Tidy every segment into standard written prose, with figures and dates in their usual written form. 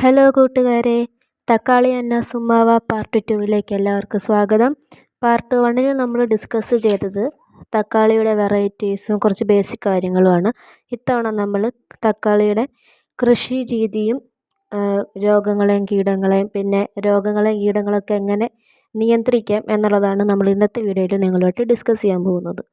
Hello കൂട്ടുകാരെ, തക്കാളി അന്ന സുമ്മാവ part 2 എല്ലാവർക്കും സ്വാഗതം. പാർട്ട് 1 നമ്മൾ ഡിസ്കസ് ചെയ്തത് തക്കാളിയുടെ വെറൈറ്റീസും കുറച്ച് ബേസിക് കാര്യങ്ങളുമാണ്. ഇത്തവണ നമ്മൾ തക്കാളിയുടെ കൃഷി രീതിയും രോഗങ്ങളെയും കീടങ്ങളെയും പിന്നെ രോഗങ്ങളെയും കീടങ്ങളൊക്കെ എങ്ങനെ നിയന്ത്രിക്കാം എന്നുള്ളതാണ് നമ്മൾ ഇന്നത്തെ വീഡിയോയിൽ നിങ്ങളുമായിട്ട് ഡിസ്കസ് ചെയ്യാൻ പോകുന്നത്.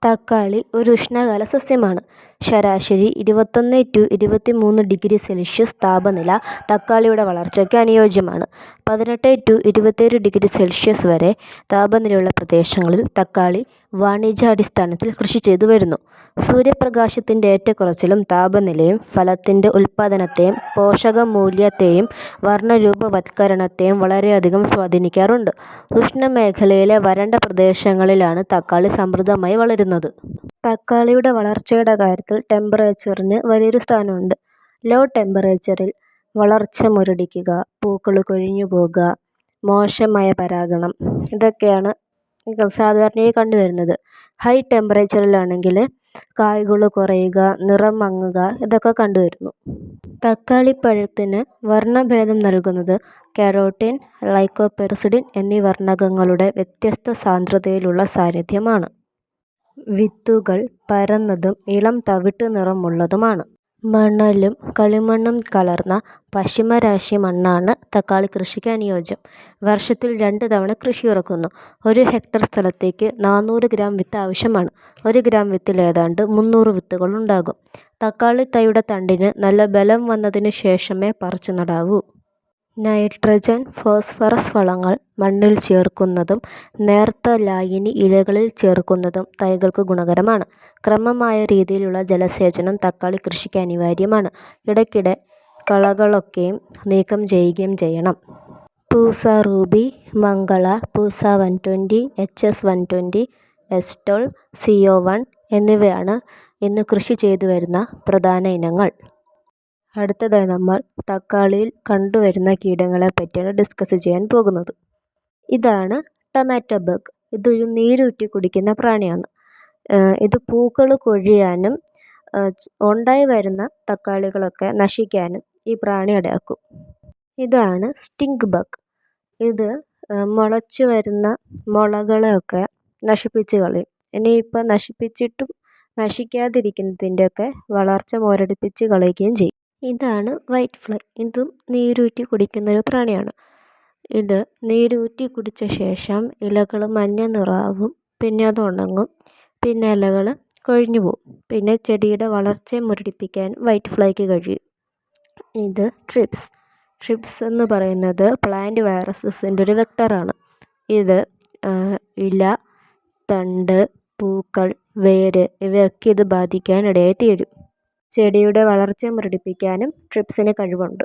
തക്കാളി ഒരു ഉഷ്ണകാല സസ്യമാണ്. ശരാശരി 21 to 23 ഡിഗ്രി സെൽഷ്യസ് താപനില തക്കാളിയുടെ വളർച്ചയ്ക്ക് അനുയോജ്യമാണ്. 18 to 27 ഡിഗ്രി സെൽഷ്യസ് വരെ താപനിലയുള്ള പ്രദേശങ്ങളിൽ തക്കാളി വാണിജ്യാടിസ്ഥാനത്തിൽ കൃഷി ചെയ്തു വരുന്നു. സൂര്യപ്രകാശത്തിൻ്റെ ഏറ്റക്കുറച്ചിലും താപനിലയും ഫലത്തിൻ്റെ ഉൽപ്പാദനത്തെയും പോഷകമൂല്യത്തെയും വർണ്ണരൂപവത്കരണത്തെയും വളരെയധികം സ്വാധീനിക്കാറുണ്ട്. ഉഷ്ണമേഖലയിലെ വരണ്ട പ്രദേശങ്ങളിലാണ് തക്കാളി സമൃദ്ധമായി വളരുന്നത്. തക്കാളിയുടെ വളർച്ചയുടെ കാര്യത്തിൽ ടെമ്പറേച്ചറിന് വലിയൊരു സ്ഥാനമുണ്ട്. ലോ ടെമ്പറേച്ചറിൽ വളർച്ച മുരടിക്കുക, പൂക്കൾ കൊഴിഞ്ഞു പോകുക, മോശമായ പരാഗണം ഇതൊക്കെയാണ് സാധാരണയായി കണ്ടുവരുന്നത്. ഹൈ ടെമ്പറേച്ചറിലാണെങ്കിൽ കായ്കൾ കുറയുക, നിറം മങ്ങുക ഇതൊക്കെ കണ്ടുവരുന്നു. തക്കാളിപ്പഴത്തിന് വർണ്ണഭേദം നൽകുന്നത് കരോട്ടിൻ, ലൈക്കോപെറിസിഡിൻ എന്നീ വർണ്ണകങ്ങളുടെ വ്യത്യസ്ത സാന്ദ്രതയിലുള്ള സാന്നിധ്യമാണ്. വിത്തുകൾ പരന്നതും ഇളം തവിട്ട് നിറമുള്ളതുമാണ്. മണലും കളിമണ്ണും കലർന്ന പശ്ചിമരാശി മണ്ണാണ് തക്കാളി കൃഷിക്ക് അനുയോജ്യം. വർഷത്തിൽ 2 തവണ കൃഷി ഇറക്കുന്നു. 1 ഹെക്ടർ സ്ഥലത്തേക്ക് 400 ഗ്രാം വിത്ത് ആവശ്യമാണ്. 1 ഗ്രാം വിത്തിൽ ഏതാണ്ട് 300 വിത്തുകൾ ഉണ്ടാകും. തക്കാളി തൈയുടെ തണ്ടിന് നല്ല ബലം വന്നതിന് ശേഷമേ പറിച്ചു നടാവൂ. നൈട്രജൻ, ഫോസ്ഫറസ് വളങ്ങൾ മണ്ണിൽ ചേർക്കുന്നതും നേർത്ത ലായനി ഇലകളിൽ ചേർക്കുന്നതും തൈകൾക്ക് ഗുണകരമാണ്. ക്രമമായ രീതിയിലുള്ള ജലസേചനം തക്കാളി കൃഷിക്ക് അനിവാര്യമാണ്. ഇടയ്ക്കിടെ കളകളൊക്കെയും നീക്കം ചെയ്യുകയും ചെയ്യണം. പൂസ റൂബി, മംഗള, പൂസ 120, HS 120, എസ്റ്റോൾ, CO1 എന്നിവയാണ് ഇന്ന് കൃഷി ചെയ്തു വരുന്ന പ്രധാന ഇനങ്ങൾ. അടുത്തതായി നമ്മൾ തക്കാളിയിൽ കണ്ടുവരുന്ന കീടങ്ങളെ പറ്റിയാണ് ഡിസ്കസ് ചെയ്യാൻ പോകുന്നത്. ഇതാണ് ടൊമാറ്റോ ബഗ്. ഇതൊരു നീരൂറ്റി കുടിക്കുന്ന പ്രാണിയാണ്. ഇത് പൂക്കൾ കൊഴിയാനും ഉണ്ടായി വരുന്ന തക്കാളികളൊക്കെ നശിക്കാനും ഈ പ്രാണി ഇടയാക്കും. ഇതാണ് സ്റ്റിങ്ക് ബഗ്. ഇത് മുളച്ചു വരുന്ന മുളകളെയൊക്കെ നശിപ്പിച്ച് കളയും. ഇനിയിപ്പോൾ നശിപ്പിച്ചിട്ടും നശിക്കാതിരിക്കുന്നതിൻ്റെയൊക്കെ വളർച്ച മുരടിപ്പിച്ച് കളയുകയും ചെയ്യും. ഇതാണ് വൈറ്റ് ഫ്ലൈ. ഇതും നീരൂറ്റി കുടിക്കുന്നൊരു പ്രാണിയാണ്. ഇത് നീരൂറ്റി കുടിച്ച ശേഷം ഇലകൾ മഞ്ഞ നിറമാവും, പിന്നെ അത് ഉണങ്ങും, പിന്നെ ഇലകൾ കൊഴിഞ്ഞു പോകും. പിന്നെ ചെടിയുടെ വളർച്ചയെ മുരടിപ്പിക്കാൻ വൈറ്റ് ഫ്ലൈക്ക് കഴിയും. ഇത് ട്രിപ്സ് എന്ന് പറയുന്നത് പ്ലാന്റ് വൈറസസിൻ്റെ ഒരു വെക്ടറാണ്. ഇത് ഇല, തണ്ട്, പൂക്കൾ, വേര് ഇവയൊക്കെ ഇത് ബാധിക്കാൻ ഇടയായി തീരും. ചെടിയുടെ വളർച്ചയെ മുരടിപ്പിക്കാനും ട്രിപ്സിന് കഴിവുണ്ട്.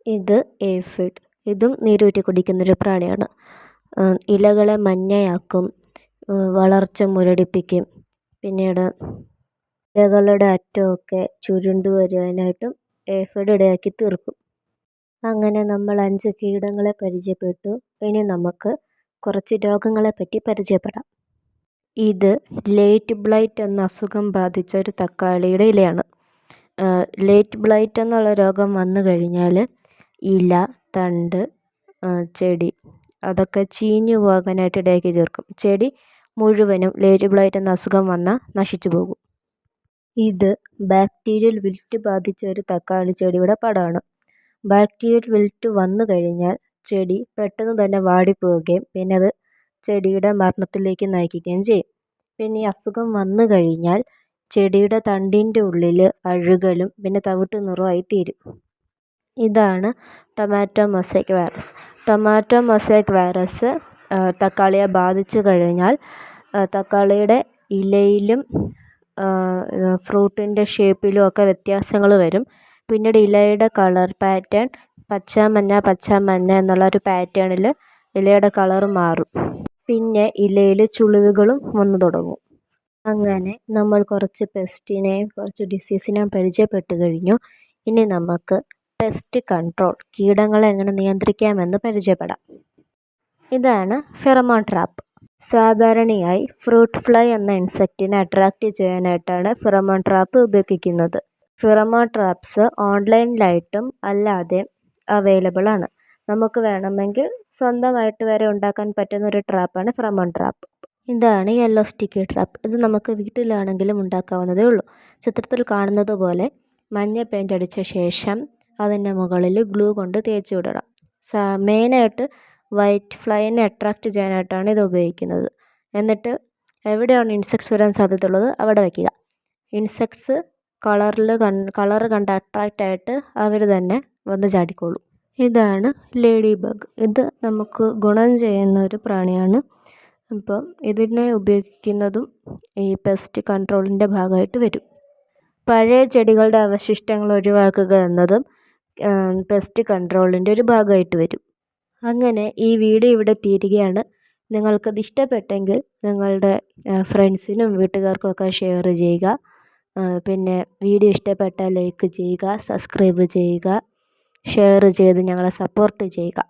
ഇത് ഏഫിഡ്. ഇതും നീരൂറ്റി കുടിക്കുന്നൊരു പ്രാണിയാണ്. ഇലകളെ മഞ്ഞയാക്കും, വളർച്ച മുരടിപ്പിക്കും, പിന്നീട് ഇലകളുടെ അറ്റമൊക്കെ ചുരുണ്ടു വരുവാനായിട്ടും ഏഫിഡ് ഇടയാക്കി തീർക്കും. അങ്ങനെ നമ്മൾ 5 കീടങ്ങളെ പരിചയപ്പെട്ടു. ഇനി നമുക്ക് കുറച്ച് രോഗങ്ങളെ പറ്റി പരിചയപ്പെടാം. ഇത് ലേറ്റ് ബ്ലൈറ്റ് എന്ന അസുഖം ബാധിച്ച ഒരു തക്കാളിയുടെ ഇലയാണ്. ലേറ്റ് ബ്ലൈറ്റ് എന്നുള്ള രോഗം വന്നു കഴിഞ്ഞാൽ ഇല, തണ്ട്, ചെടി അതൊക്കെ ചീഞ്ഞു പോകാനായിട്ട് ഇടയാക്കി തീർക്കും. ചെടി മുഴുവനും ലേറ്റ് ബ്ലൈറ്റ് എന്ന അസുഖം വന്നാൽ നശിച്ചു പോകും. ഇത് ബാക്ടീരിയൽ വിൽറ്റ് ബാധിച്ച ഒരു തക്കാളി ചെടിയുടെ പടമാണ്. ബാക്ടീരിയൽ വിൽറ്റ് വന്നു കഴിഞ്ഞാൽ ചെടി പെട്ടെന്ന് തന്നെ വാടിപ്പോവുകയും പിന്നെ അത് ചെടിയുടെ മരണത്തിലേക്ക് നയിക്കുകയും ചെയ്യും. പിന്നെ ഈ അസുഖം വന്നു കഴിഞ്ഞാൽ ചെടിയുടെ തണ്ടിൻ്റെ ഉള്ളിൽ അഴുകലും പിന്നെ തവിട്ട് നിറമായി തീരും. ഇതാണ് tomato mosaic virus. Tomato mosaic virus തക്കാളിയെ ബാധിച്ചു കഴിഞ്ഞാൽ തക്കാളിയുടെ ഇലയിലും ഫ്രൂട്ടിൻ്റെ ഷേപ്പിലും ഒക്കെ വ്യത്യാസങ്ങൾ വരും. പിന്നീട് ഇലയുടെ കളർ പാറ്റേൺ പച്ച മഞ്ഞ എന്നുള്ള ഒരു പാറ്റേണിൽ ഇലയുടെ കളർ മാറും. പിന്നെ ഇലയിൽ ചുളിവുകളും വന്നു തുടങ്ങും. അങ്ങനെ നമ്മൾ കുറച്ച് പെസ്റ്റിനെയും കുറച്ച് ഡിസീസിനെയും പരിചയപ്പെട്ട് കഴിഞ്ഞു. ഇനി നമുക്ക് പെസ്റ്റ് കൺട്രോൾ, കീടങ്ങളെ എങ്ങനെ നിയന്ത്രിക്കാമെന്ന് പരിചയപ്പെടാം. ഇതാണ് ഫെറമോൺ ട്രാപ്പ്. സാധാരണയായി ഫ്രൂട്ട് ഫ്ലൈ എന്ന ഇൻസെക്റ്റിനെ അട്രാക്റ്റ് ചെയ്യാനായിട്ടാണ് ഫെറമോൺ ട്രാപ്പ് ഉപയോഗിക്കുന്നത്. ഫിറമോൺ ട്രാപ്സ് ഓൺലൈനിലായിട്ടും അല്ലാതെ അവൈലബിൾ ആണ്. നമുക്ക് വേണമെങ്കിൽ സ്വന്തമായിട്ട് വരെ ഉണ്ടാക്കാൻ പറ്റുന്ന ഒരു ട്രാപ്പാണ് ഫിറമോൺ ട്രാപ്പ്. ഇതാണ് യെല്ലോ സ്റ്റിക്കി ട്രാപ്പ്. ഇത് നമുക്ക് വീട്ടിലാണെങ്കിലും ഉണ്ടാക്കാവുന്നതേ ഉള്ളൂ. ചിത്രത്തിൽ കാണുന്നത് പോലെ മഞ്ഞ പെയിൻ്റ് അടിച്ച ശേഷം അതിൻ്റെ മുകളിൽ ഗ്ലൂ കൊണ്ട് തേച്ച് വിടണം. മെയിനായിട്ട് വൈറ്റ് ഫ്ലൈനെ അട്രാക്റ്റ് ചെയ്യാനായിട്ടാണ് ഇത് ഉപയോഗിക്കുന്നത്. എന്നിട്ട് എവിടെയാണ് ഇൻസെക്ട്സ് വരാൻ സാധ്യതയുള്ളത് അവിടെ വയ്ക്കുക. ഇൻസെക്ട്സ് കളർ കണ്ട് അട്രാക്റ്റ് ആയിട്ട് അവർ തന്നെ വന്ന് ചാടിക്കോളും. ഇതാണ് ലേഡി ബഗ്. ഇത് നമുക്ക് ഗുണം ചെയ്യുന്ന ഒരു പ്രാണിയാണ്. അപ്പോൾ ഇതിനെ ഉപയോഗിക്കുന്നതും ഈ പെസ്റ്റ് കൺട്രോളിൻ്റെ ഭാഗമായിട്ട് വരും. പഴയ ചെടികളുടെ അവശിഷ്ടങ്ങൾ ഒഴിവാക്കുക എന്നതും പെസ്റ്റ് കൺട്രോളിൻ്റെ ഒരു ഭാഗമായിട്ട് വരും. അങ്ങനെ ഈ വീഡിയോ ഇവിടെ തീരുകയാണ്. നിങ്ങൾക്കത് ഇഷ്ടപ്പെട്ടെങ്കിൽ നിങ്ങളുടെ ഫ്രണ്ട്സിനും വീട്ടുകാർക്കും ഒക്കെ ഷെയർ ചെയ്യുക. പിന്നെ വീഡിയോ ഇഷ്ടപ്പെട്ടാൽ ലൈക്ക് ചെയ്യുക, സബ്സ്ക്രൈബ് ചെയ്യുക, ഷെയർ ചെയ്ത് ഞങ്ങളെ സപ്പോർട്ട് ചെയ്യുക.